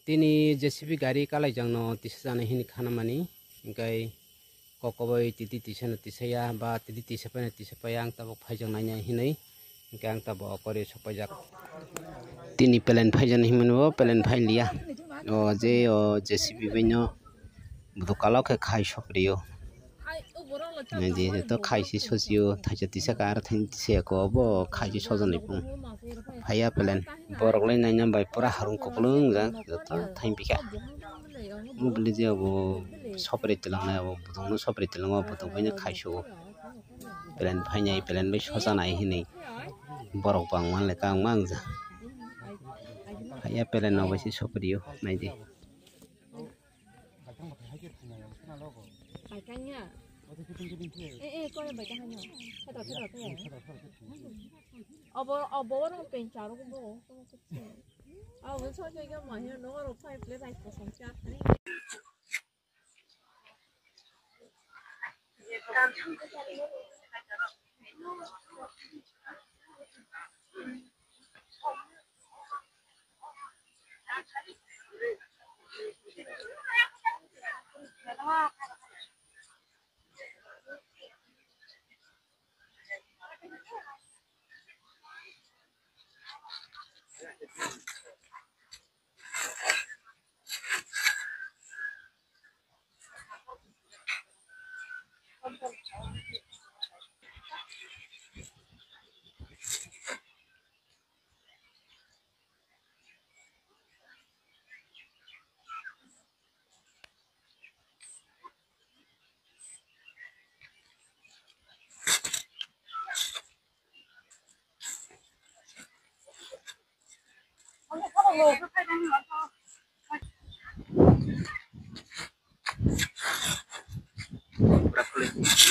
Tini JCB gari kalai jangno tisana hini khana mani ingkai kokoboi titi tisana tisaya ba titi tisapana tisapaya ang tabok phajang nanya hinai ingkai ang tabok okore sopajak tini pelen phajan himano pelen phailia o je o JCB benyo budukalo ke khai soprio je to khai si sosio thaja tisaka ar thain tise ko bo khai si sojanai pung phaya pelen borok lai nanya bai pura harung koklung ja to thain pika mubili je abo sopre tilangnai abo budungno sopre tilango buduk bainya khaiso pelen phainai pelen bai sojanai hinai borok bangman le kang mangja phaya pelen no bai si soprio naidi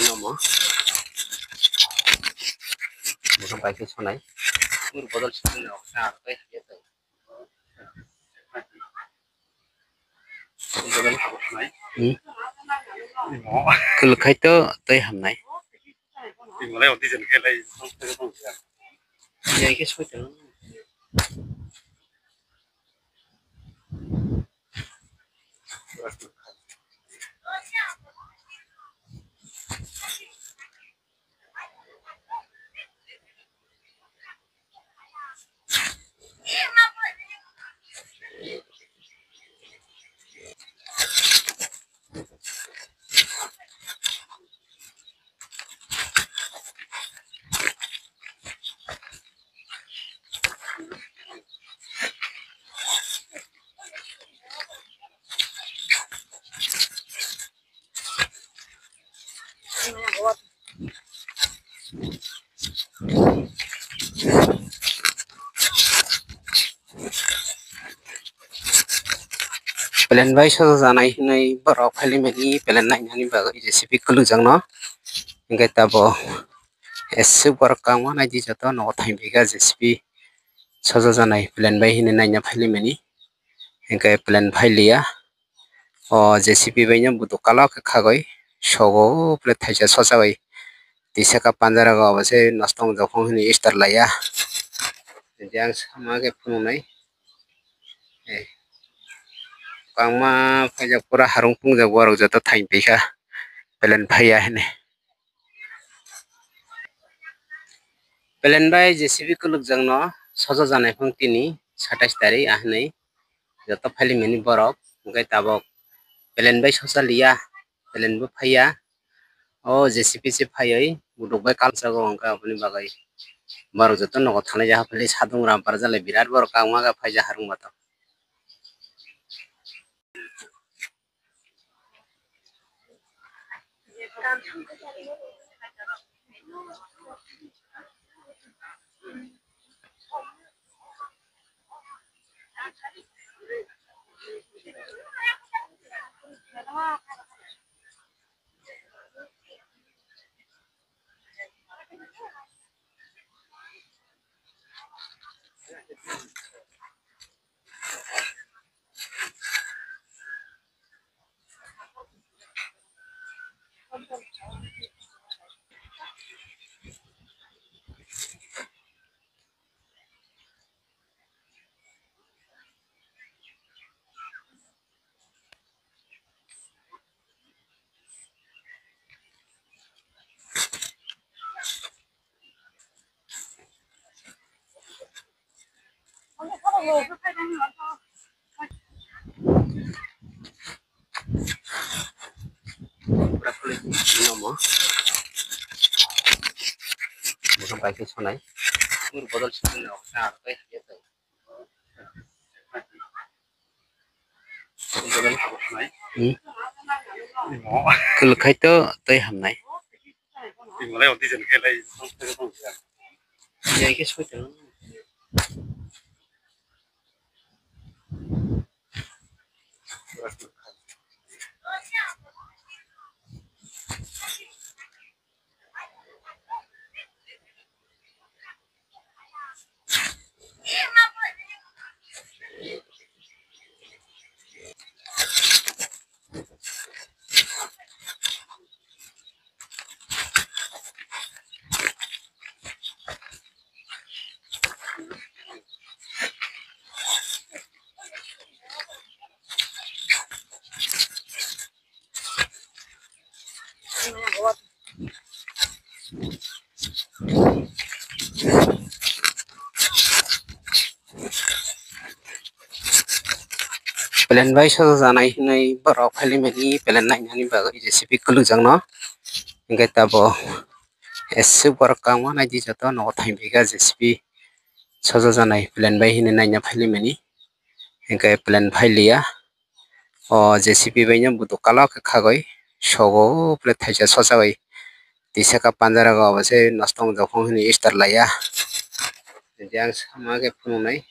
nomo bukan pakai sonai mur bodol sini sa pai yeto bodol sonai kul khaito tai hamnai malai odi jen khelai ya ke soito pelen bai so janai hinai borok phali mani pelen nai nani bagai JCB kulu jangno ingkai tabo esu borok kangma nai di joto no thain biga JCB sojo janai pelen bai hinai naina phali mani ingkai pelen phailia o JCB baino buduk kalo ke khagoi sogo pele thaisa sojagoi tisaka panjara go abase nostong jokong hini star laya jang sama ke phunai kangma phaijak pura harung pungjak borok joto thain pika pelen phaya hine pelen bai JCB kuluk jangno sojo janai phung tini 27 tarik ahnai joto phali mani borok ingkai tabok pelen bai sojalia pelen bo phaya o JCB se phaioi buduk bai kalsago angka apni bagai borok joto nogo thanai jaha phali sadung ram parjale birat borok kangma ga phaija harung bato bukan pakai sonai botol sini kalau kaito teh hamnai ya ke sudah Plan bai so janai hinai borok phali mani plan nainani bagai JCB kulujang no hingke tabo esuk borok kama naidi joto no thai biga JCB sojo janai plan bai hinai naina phali mani hingke plan phailia o JCB bai no buto kala khagoi sogo pore thaisa sojagoi tisaka panjara go abase nostong jokong hini star laya yang sama ke punai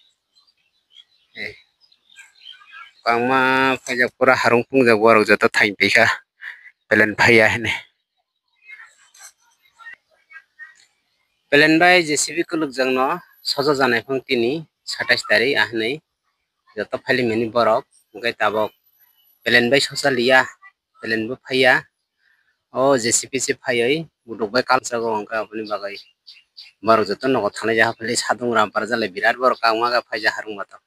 kangma pajak pura harung pungjak borok joto thai biga plan phaya hine plan bai JCB kulugjang no sojo janai phang tini 27 tarik ahnai joto phali mani borok hingke tabok plan bai sojalia plan bo phaya o JCB se phayai budok bai kalsago hingke aboni bagai borok joto nogo thangjak phali sadung ram parjale birat borok kangma ga phaija harung bato.